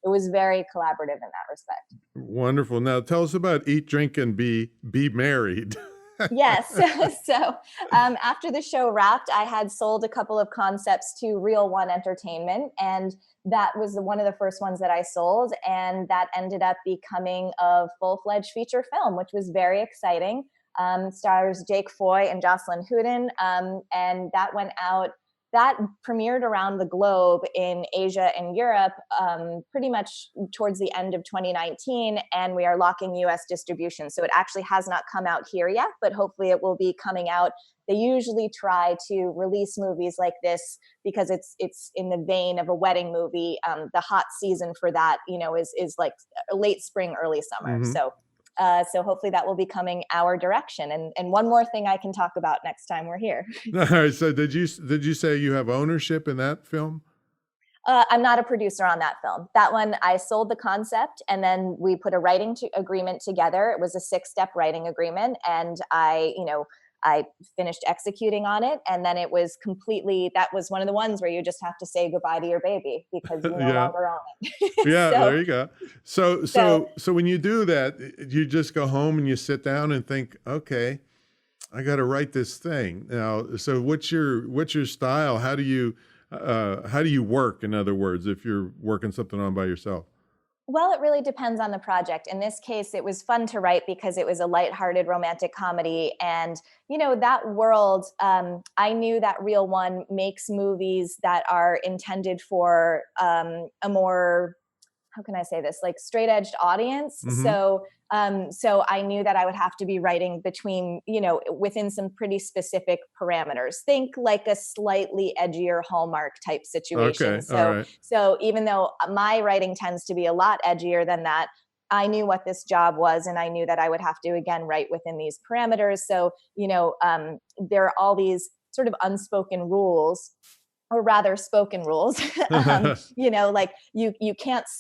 it was very collaborative in that respect. Wonderful. Now tell us about Eat, Drink, and Be Married. Yes. So after the show wrapped, I had sold a couple of concepts to Real One Entertainment, and that was one of the first ones that I sold, and that ended up becoming a full-fledged feature film, which was very exciting. Stars Jake Foy and Jocelyn Houdin, and that went out. That premiered around the globe in Asia and Europe pretty much towards the end of 2019, and we are locking US distribution. So it actually has not come out here yet, but hopefully it will be coming out. They usually try to release movies like this because it's in the vein of a wedding movie. The hot season for that, is like late spring, early summer. Hmm. So hopefully that will be coming our direction. And one more thing I can talk about next time we're here. All right. So did you say you have ownership in that film? I'm not a producer on that film. That one, I sold the concept, and then we put a writing agreement together. It was a 6-step writing agreement, and I finished executing on it, and then it was completely. That was one of the ones where you just have to say goodbye to your baby because you no Yeah. longer own it. Yeah, so there you go. So so so so when you do that, you just go home and you sit down and think, okay, I got to write this thing now. So what's your style? How do you work? In other words, if you're working something on by yourself. Well, it really depends on the project. In this case, it was fun to write because it was a lighthearted romantic comedy. And, that world, I knew that Real One makes movies that are intended for a more, how can I say this, like straight edged audience. Hmm. So I knew that I would have to be writing between, within some pretty specific parameters. Think like a slightly edgier Hallmark type situation. Okay. All So right. so even though my writing tends to be a lot edgier than that, I knew what this job was, and I knew that I would have to again write within these parameters. So there are all these sort of unspoken rules, or rather spoken rules. Like you can't